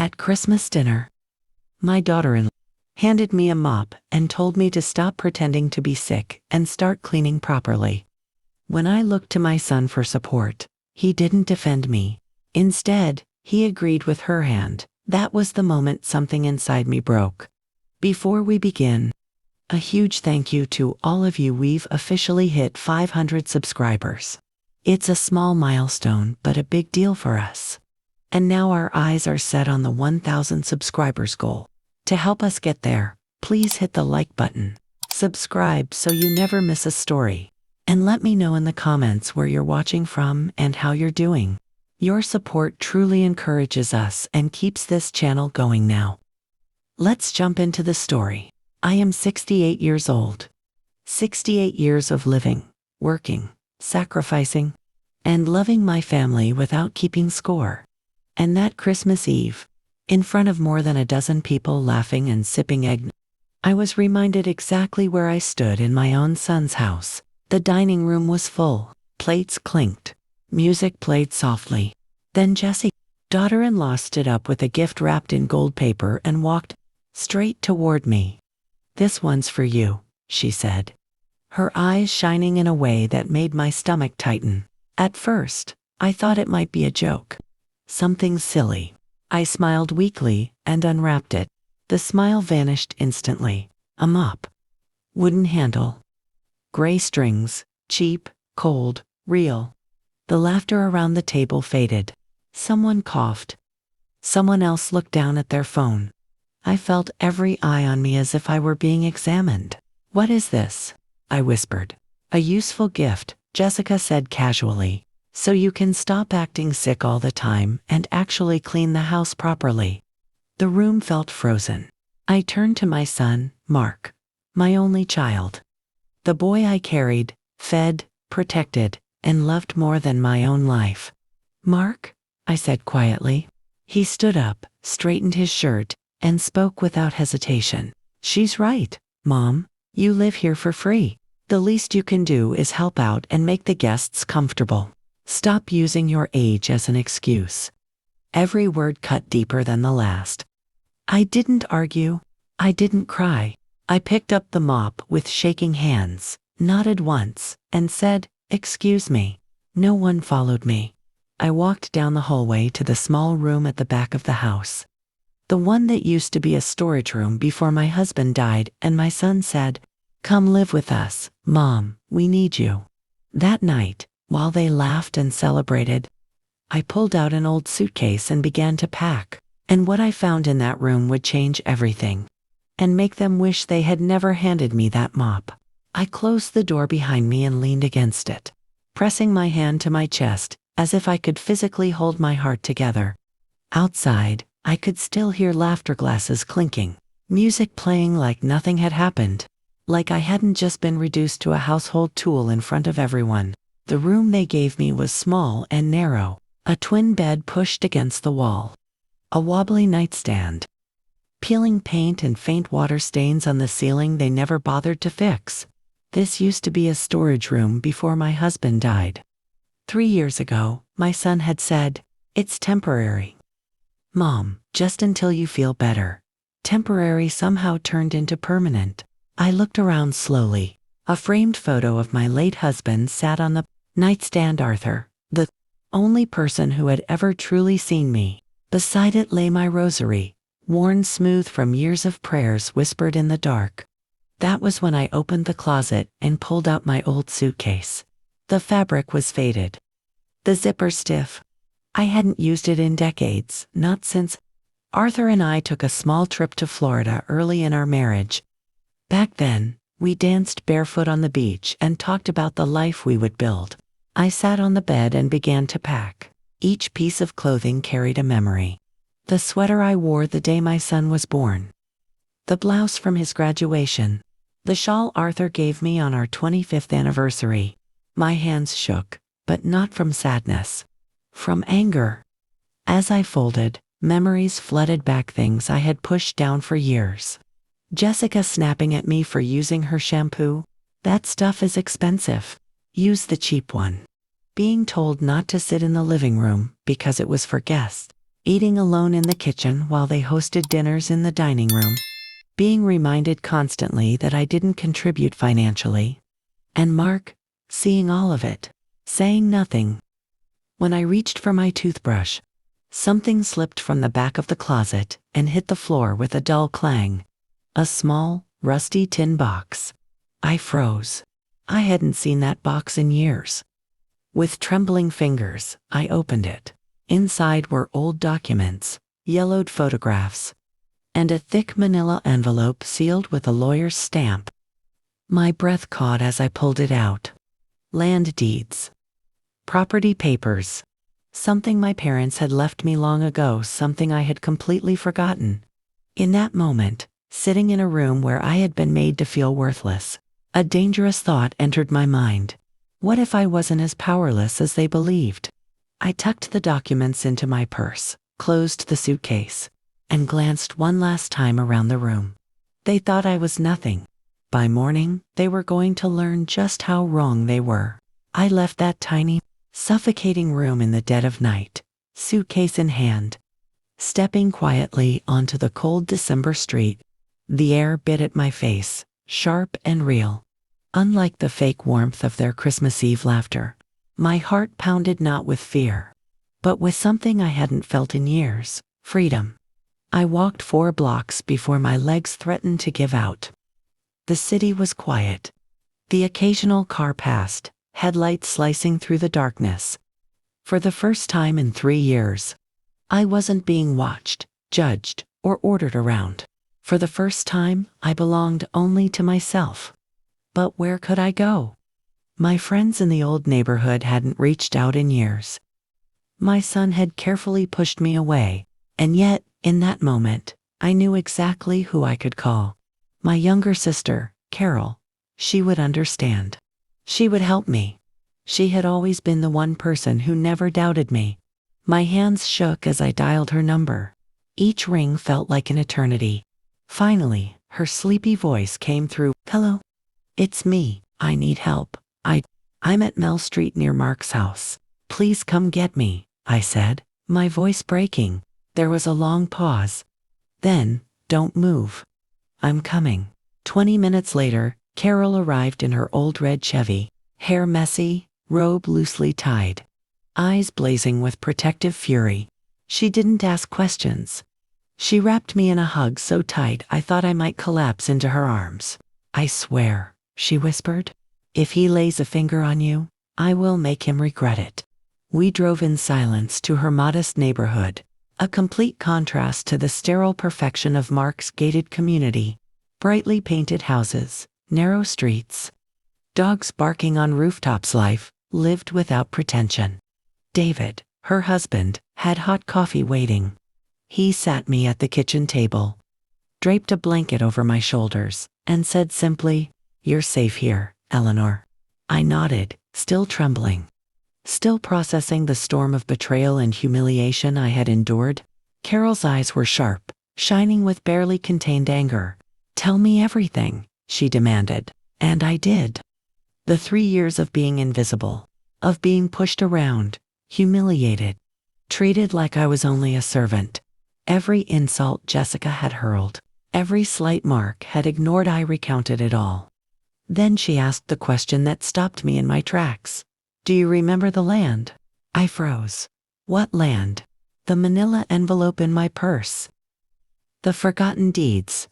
At Christmas dinner, my daughter-in-law handed me a mop and told me to stop pretending to be sick and start cleaning properly. When I looked to my son for support, he didn't defend me. Instead, he agreed with her hand. That was the moment something inside me broke. Before we begin, a huge thank you to all of you. We've officially hit 500 subscribers. It's a small milestone, but a big deal for us. And now our eyes are set on the 1,000 subscribers goal. To help us get there, please hit the like button, subscribe so you never miss a story, and let me know in the comments where you're watching from and how you're doing. Your support truly encourages us and keeps this channel going now. Let's jump into the story. I am 68 years old. 68 years of living, working, sacrificing, and loving my family without keeping score. And that Christmas Eve, in front of more than a dozen people laughing and sipping egg, I was reminded exactly where I stood in my own son's house. The dining room was full, plates clinked, music played softly. Then Jessie, daughter-in-law, stood up with a gift wrapped in gold paper and walked straight toward me. "This one's for you," she said, her eyes shining in a way that made my stomach tighten. At first, I thought it might be a joke. Something silly. I smiled weakly and unwrapped it. The smile vanished instantly. A mop. Wooden handle. Gray strings. Cheap, cold, real. The laughter around the table faded. Someone coughed. Someone else looked down at their phone. I felt every eye on me as if I were being examined. "What is this?" I whispered. "A useful gift," Jessica said casually. "So you can stop acting sick all the time and actually clean the house properly." The room felt frozen. I turned to my son, Mark, my only child. The boy I carried, fed, protected, and loved more than my own life. "Mark," I said quietly. He stood up, straightened his shirt, and spoke without hesitation. "She's right, Mom. You live here for free. The least you can do is help out and make the guests comfortable. Stop using your age as an excuse." Every word cut deeper than the last. I didn't argue. I didn't cry. I picked up the mop with shaking hands, nodded once, and said, "Excuse me." No one followed me. I walked down the hallway to the small room at the back of the house. The one that used to be a storage room before my husband died, and my son said, "Come live with us, Mom, we need you." That night, while they laughed and celebrated, I pulled out an old suitcase and began to pack. And what I found in that room would change everything, and make them wish they had never handed me that mop. I closed the door behind me and leaned against it, pressing my hand to my chest, as if I could physically hold my heart together. Outside, I could still hear laughter glasses clinking, music playing like nothing had happened, like I hadn't just been reduced to a household tool in front of everyone. The room they gave me was small and narrow, a twin bed pushed against the wall, a wobbly nightstand, peeling paint and faint water stains on the ceiling they never bothered to fix. This used to be a storage room before my husband died. 3 years ago, my son had said, "It's temporary, Mom, just until you feel better." Temporary somehow turned into permanent. I looked around slowly. A framed photo of my late husband sat on the nightstand. Arthur, the only person who had ever truly seen me. Beside it lay my rosary, worn smooth from years of prayers whispered in the dark. That was when I opened the closet and pulled out my old suitcase. The fabric was faded, the zipper stiff. I hadn't used it in decades, not since Arthur and I took a small trip to Florida early in our marriage. Back then, we danced barefoot on the beach and talked about the life we would build. I sat on the bed and began to pack. Each piece of clothing carried a memory. The sweater I wore the day my son was born, the blouse from his graduation, the shawl Arthur gave me on our 25th anniversary. My hands shook, but not from sadness, from anger. As I folded, memories flooded back, things I had pushed down for years. Jessica snapping at me for using her shampoo. "That stuff is expensive. Use the cheap one." Being told not to sit in the living room because it was for guests. eating alone in the kitchen while they hosted dinners in the dining room, being reminded constantly that I didn't contribute financially, and Mark, seeing all of it, saying nothing. When I reached for my toothbrush, something slipped from the back of the closet and hit the floor with a dull clang. A small, rusty tin box. I froze. I hadn't seen that box in years. With trembling fingers, I opened it. Inside were old documents, yellowed photographs, and a thick manila envelope sealed with a lawyer's stamp. My breath caught as I pulled it out. Land deeds. Property papers. Something my parents had left me long ago, something I had completely forgotten. In that moment, sitting in a room where I had been made to feel worthless, a dangerous thought entered my mind. What if I wasn't as powerless as they believed? I tucked the documents into my purse, closed the suitcase, and glanced one last time around the room. They thought I was nothing. By morning, they were going to learn just how wrong they were. I left that tiny, suffocating room in the dead of night, suitcase in hand, stepping quietly onto the cold December street. The air bit at my face, sharp and real. Unlike the fake warmth of their Christmas Eve laughter, my heart pounded not with fear, but with something I hadn't felt in years: freedom. I walked 4 blocks before my legs threatened to give out. The city was quiet. The occasional car passed, headlights slicing through the darkness. For the first time in 3 years, I wasn't being watched, judged, or ordered around. For the first time, I belonged only to myself. But where could I go? My friends in the old neighborhood hadn't reached out in years. My son had carefully pushed me away, and yet, in that moment, I knew exactly who I could call. My younger sister, Carol. She would understand. She would help me. She had always been the one person who never doubted me. My hands shook as I dialed her number. Each ring felt like an eternity. Finally, her sleepy voice came through. "Hello? It's me. I need help. I'm at Mel Street near Mark's house. Please come get me," I said, my voice breaking. There was a long pause. Then, "Don't move. I'm coming." 20 minutes later, Carol arrived in her old red Chevy, hair messy, robe loosely tied, eyes blazing with protective fury. She didn't ask questions. She wrapped me in a hug so tight I thought I might collapse into her arms. "I swear," she whispered, "if he lays a finger on you, I will make him regret it." We drove in silence to her modest neighborhood, a complete contrast to the sterile perfection of Mark's gated community. Brightly painted houses, narrow streets, dogs barking on rooftops. Life lived without pretension. David, her husband, had hot coffee waiting. He sat me at the kitchen table, draped a blanket over my shoulders, and said simply, "You're safe here, Eleanor." I nodded, still trembling, still processing the storm of betrayal and humiliation I had endured. Carol's eyes were sharp, shining with barely contained anger. "Tell me everything," she demanded, and I did. The 3 years of being invisible, of being pushed around, humiliated, treated like I was only a servant. Every insult Jessica had hurled, every slight Mark had ignored. I recounted it all. Then she asked the question that stopped me in my tracks. "Do you remember the land?" I froze. What land? The manila envelope in my purse. The forgotten deeds.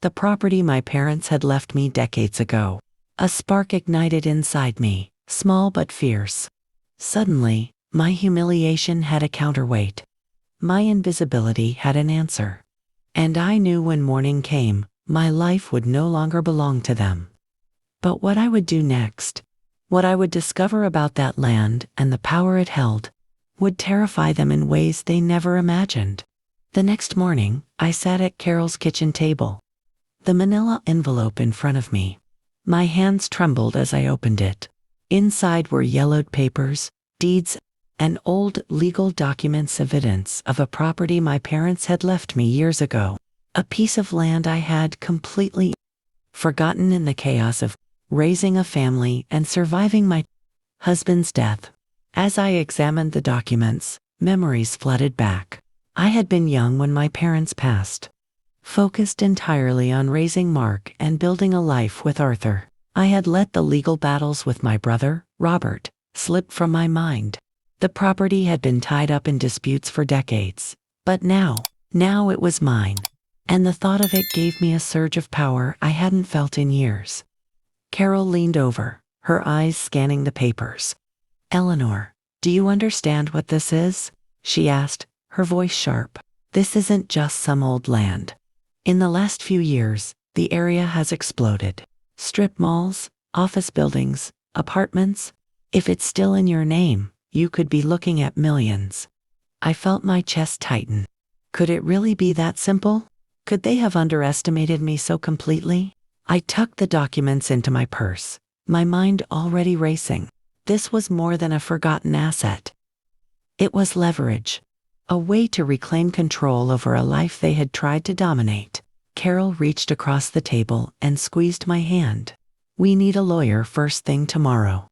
The property my parents had left me decades ago. A spark ignited inside me, small but fierce. Suddenly, my humiliation had a counterweight. My invisibility had an answer. And I knew when morning came, my life would no longer belong to them. But what I would do next, what I would discover about that land and the power it held, would terrify them in ways they never imagined. The next morning, I sat at Carol's kitchen table, the manila envelope in front of me. My hands trembled as I opened it. Inside were yellowed papers, deeds, and old legal documents, evidence of a property my parents had left me years ago. A piece of land I had completely forgotten in the chaos of raising a family and surviving my husband's death. As I examined the documents, memories flooded back. I had been young when my parents passed, focused entirely on raising Mark and building a life with Arthur. I had let the legal battles with my brother, Robert, slip from my mind. The property had been tied up in disputes for decades, but now it was mine, and the thought of it gave me a surge of power I hadn't felt in years. Carol leaned over, her eyes scanning the papers. "Eleanor, do you understand what this is?" she asked, her voice sharp. "This isn't just some old land. In the last few years, the area has exploded. Strip malls, office buildings, apartments. If it's still in your name, you could be looking at millions." I felt my chest tighten. Could it really be that simple? Could they have underestimated me so completely? I tucked the documents into my purse, my mind already racing. This was more than a forgotten asset. It was leverage, a way to reclaim control over a life they had tried to dominate. Carol reached across the table and squeezed my hand. "We need a lawyer first thing tomorrow.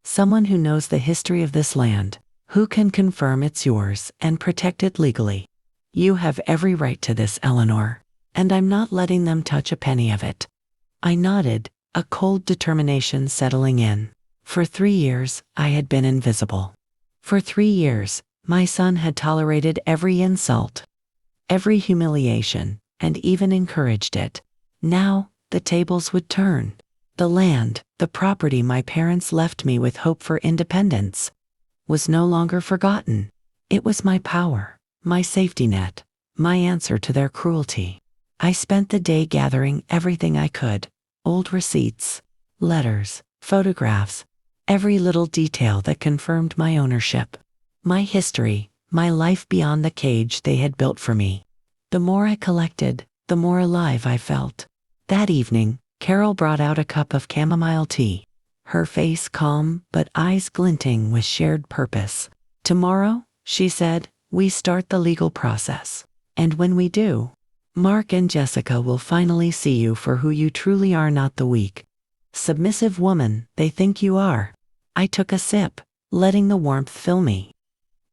Someone who knows the history of this land, who can confirm it's yours and protect it legally. You have every right to this, Eleanor, and I'm not letting them touch a penny of it." I nodded, a cold determination settling in. For 3 years, I had been invisible. For 3 years, my son had tolerated every insult, every humiliation, and even encouraged it. Now, the tables would turn. The land, the property my parents left me with hope for independence, was no longer forgotten. It was my power, my safety net, my answer to their cruelty. I spent the day gathering everything I could: old receipts, letters, photographs, every little detail that confirmed my ownership, my history, my life beyond the cage they had built for me. The more I collected, the more alive I felt. That evening, Carol brought out a cup of chamomile tea, her face calm but eyes glinting with shared purpose. "Tomorrow," she said, "we start the legal process. And when we do, Mark and Jessica will finally see you for who you truly are, not the weak, submissive woman they think you are." I took a sip, letting the warmth fill me.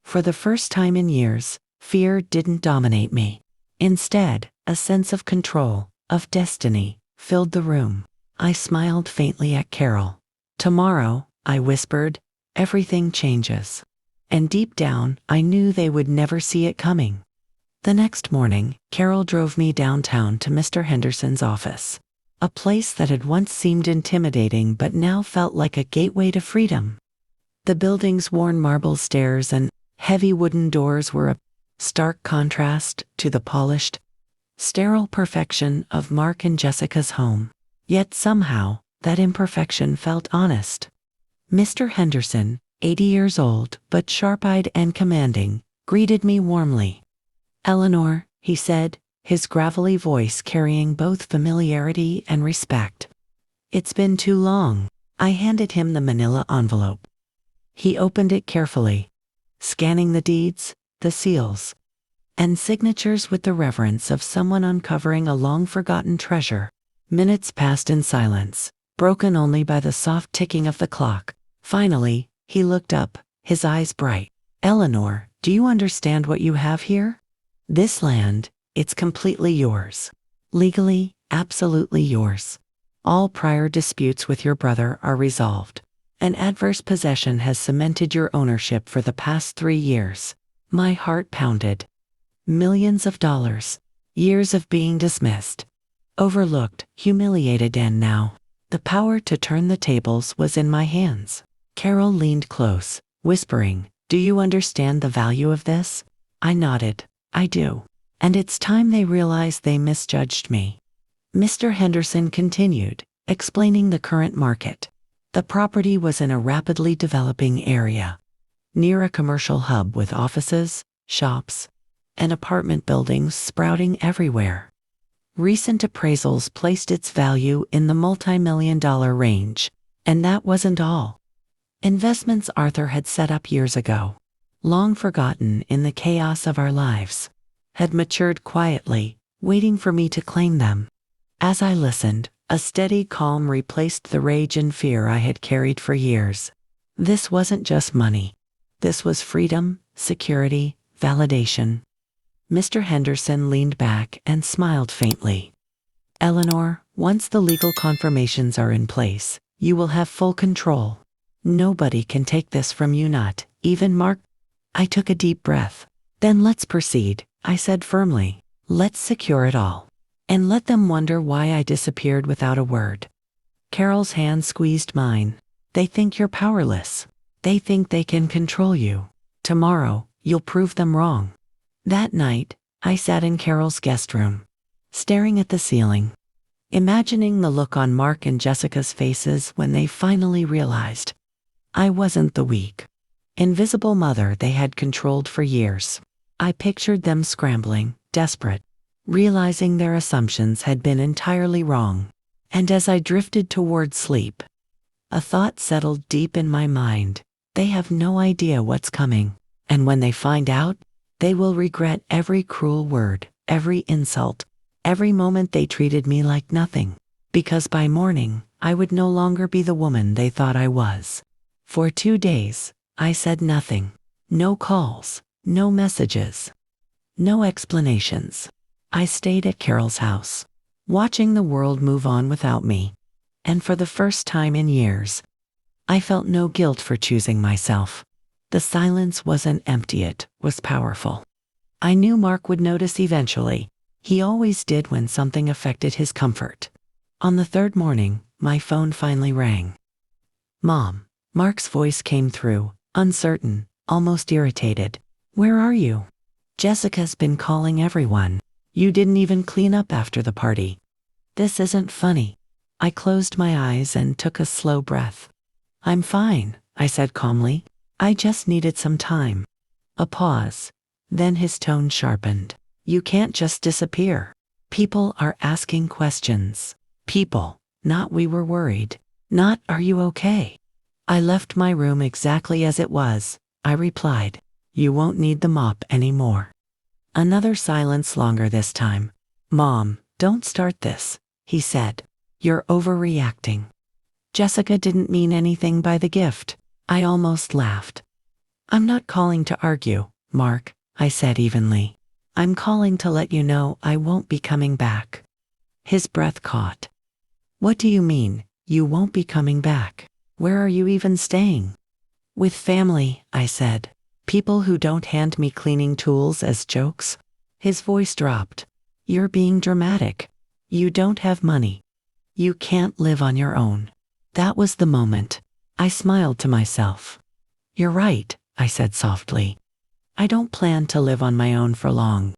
For the first time in years, fear didn't dominate me. Instead, a sense of control, of destiny, filled the room. I smiled faintly at Carol. "Tomorrow," I whispered, "everything changes." And deep down, I knew they would never see it coming. The next morning, Carol drove me downtown to Mr. Henderson's office, a place that had once seemed intimidating but now felt like a gateway to freedom. The building's worn marble stairs and heavy wooden doors were a stark contrast to the polished, sterile perfection of Mark and Jessica's home. Yet somehow, that imperfection felt honest. Mr. Henderson, 80 years old but sharp-eyed and commanding, greeted me warmly. "Eleanor," he said, his gravelly voice carrying both familiarity and respect. "It's been too long." I handed him the manila envelope. He opened it carefully, scanning the deeds, the seals, and signatures with the reverence of someone uncovering a long-forgotten treasure. Minutes passed in silence, broken only by the soft ticking of the clock. Finally, he looked up, his eyes bright. "Eleanor, do you understand what you have here? This land, it's completely yours. Legally, absolutely yours. All prior disputes with your brother are resolved. An adverse possession has cemented your ownership for the past 3 years." My heart pounded. Millions of dollars, years of being dismissed, overlooked, humiliated, and now, the power to turn the tables was in my hands. Carol leaned close, whispering, "Do you understand the value of this?" I nodded. "I do. And it's time they realized they misjudged me." Mr. Henderson continued, explaining the current market. The property was in a rapidly developing area, near a commercial hub with offices, shops, and apartment buildings sprouting everywhere. Recent appraisals placed its value in the multi-million-dollar range, and that wasn't all. Investments Arthur had set up years ago, long forgotten in the chaos of our lives, had matured quietly, waiting for me to claim them. As I listened, a steady calm replaced the rage and fear I had carried for years. This wasn't just money. This was freedom, security, validation. Mr. Henderson leaned back and smiled faintly. Eleanor, once the legal confirmations are in place, you will have full control. Nobody can take this from you, not even Mark. I took a deep breath. Then let's proceed, I said firmly. Let's secure it all. And let them wonder why I disappeared without a word. Carol's hand squeezed mine. They think you're powerless. They think they can control you. Tomorrow, you'll prove them wrong. That night, I sat in Carol's guest room, staring at the ceiling, imagining the look on Mark and Jessica's faces when they finally realized I wasn't the weak, invisible mother they had controlled for years. I pictured them scrambling, desperate, realizing their assumptions had been entirely wrong. And as I drifted toward sleep, a thought settled deep in my mind. They have no idea what's coming, and when they find out, they will regret every cruel word, every insult, every moment they treated me like nothing. Because by morning, I would no longer be the woman they thought I was. For 2 days, I said nothing. No calls, no messages, no explanations. I stayed at Carol's house, watching the world move on without me. And for the first time in years, I felt no guilt for choosing myself. The silence wasn't empty, it was powerful. I knew Mark would notice eventually. He always did when something affected his comfort. On the 3rd morning, my phone finally rang. Mom, Mark's voice came through, uncertain, almost irritated. Where are you? Jessica's been calling everyone. You didn't even clean up after the party. This isn't funny. I closed my eyes and took a slow breath. I'm fine, I said calmly. I just needed some time. A pause. Then his tone sharpened. You can't just disappear. People are asking questions. People, not we were worried. Not are you okay? I left my room exactly as it was. I replied. You won't need the mop anymore. Another silence, longer this time. Mom, don't start this, he said. You're overreacting. Jessica didn't mean anything by the gift. I almost laughed. I'm not calling to argue, Mark, I said evenly. I'm calling to let you know I won't be coming back. His breath caught. What do you mean, you won't be coming back? Where are you even staying? With family, I said. People who don't hand me cleaning tools as jokes. His voice dropped. You're being dramatic. You don't have money. You can't live on your own. That was the moment. I smiled to myself. You're right, I said softly. I don't plan to live on my own for long.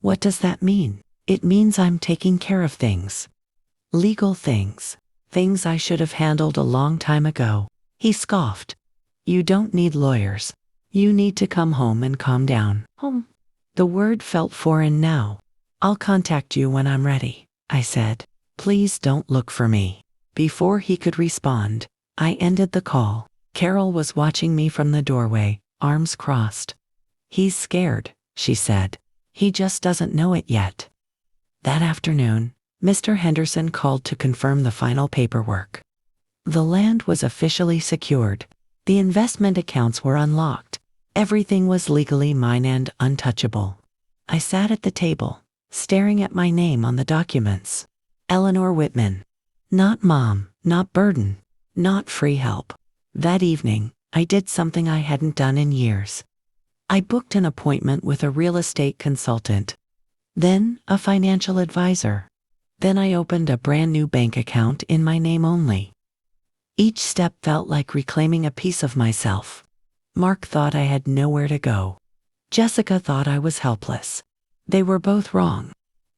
What does that mean? It means I'm taking care of things. Legal things. Things I should have handled a long time ago. He scoffed. You don't need lawyers. You need to come home and calm down. Home. The word felt foreign now. I'll contact you when I'm ready, I said. Please don't look for me. Before he could respond, I ended the call. Carol was watching me from the doorway, arms crossed. He's scared, she said. He just doesn't know it yet. That afternoon, Mr. Henderson called to confirm the final paperwork. The land was officially secured. The investment accounts were unlocked. Everything was legally mine and untouchable. I sat at the table, staring at my name on the documents. Eleanor Whitman. Not mom, not burden, not free help. That evening, I did something I hadn't done in years. I booked an appointment with a real estate consultant, then a financial advisor. Then I opened a brand new bank account in my name only. Each step felt like reclaiming a piece of myself. Mark thought I had nowhere to go. Jessica thought I was helpless. They were both wrong.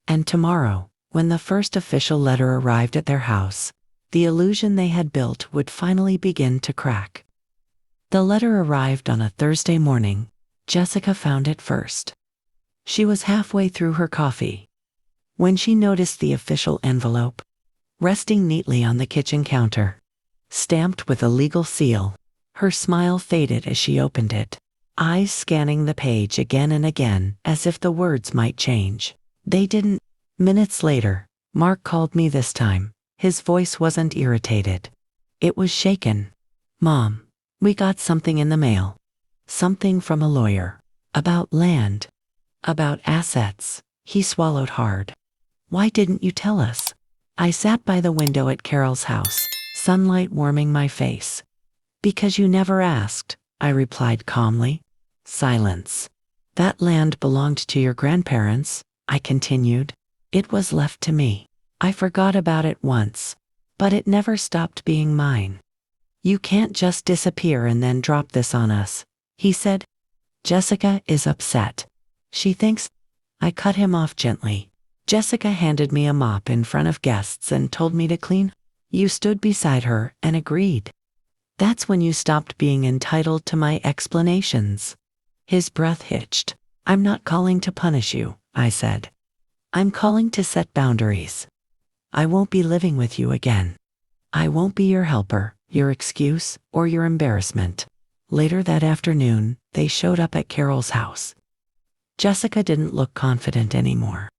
And tomorrow, when the first official letter arrived at their house, the illusion they had built would finally begin to crack. The letter arrived on a Thursday morning. Jessica found it first. She was halfway through her coffee when she noticed the official envelope, resting neatly on the kitchen counter, stamped with a legal seal. Her smile faded as she opened it, eyes scanning the page again and again as if the words might change. They didn't. Minutes later, Mark called me this time. His voice wasn't irritated. It was shaken. Mom, we got something in the mail. Something from a lawyer. About land. About assets. He swallowed hard. Why didn't you tell us? I sat by the window at Carol's house, sunlight warming my face. Because you never asked, I replied calmly. Silence. That land belonged to your grandparents, I continued. It was left to me. I forgot about it once, but it never stopped being mine. You can't just disappear and then drop this on us, he said. Jessica is upset. She thinks. I cut him off gently. Jessica handed me a mop in front of guests and told me to clean. You stood beside her and agreed. That's when you stopped being entitled to my explanations. His breath hitched. I'm not calling to punish you, I said. I'm calling to set boundaries. I won't be living with you again. I won't be your helper, your excuse, or your embarrassment. Later that afternoon, they showed up at Carol's house. Jessica didn't look confident anymore.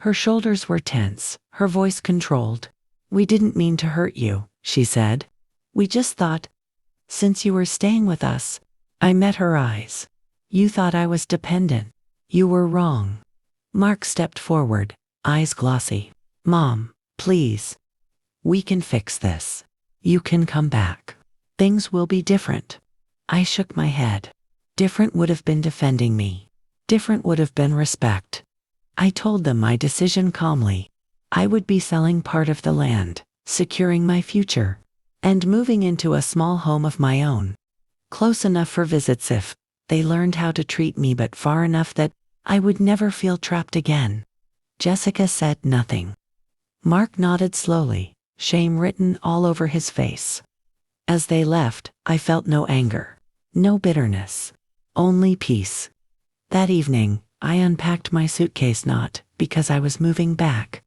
Her shoulders were tense, her voice controlled. We didn't mean to hurt you, she said. We just thought, since you were staying with us. I met her eyes. You thought I was dependent. You were wrong. Mark stepped forward, eyes glossy. Mom, please. We can fix this. You can come back. Things will be different. I shook my head. Different would have been defending me. Different would have been respect. I told them my decision calmly. I would be selling part of the land, securing my future, and moving into a small home of my own. Close enough for visits if they learned how to treat me, but far enough that I would never feel trapped again. Jessica said nothing. Mark nodded slowly, shame written all over his face. As they left, I felt no anger, no bitterness, only peace. That evening, I unpacked my suitcase not because I was moving back,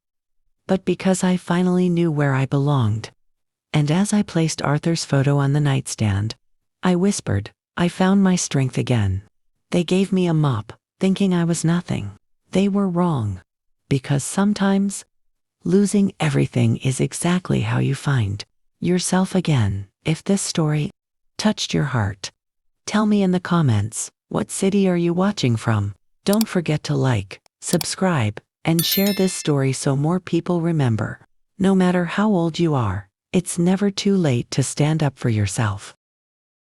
but because I finally knew where I belonged. And as I placed Arthur's photo on the nightstand, I whispered, I found my strength again. They gave me a mop, thinking I was nothing. They were wrong. Because sometimes, losing everything is exactly how you find yourself again. If this story touched your heart, tell me in the comments, what city are you watching from? Don't forget to like, subscribe, and share this story so more people remember. No matter how old you are, it's never too late to stand up for yourself.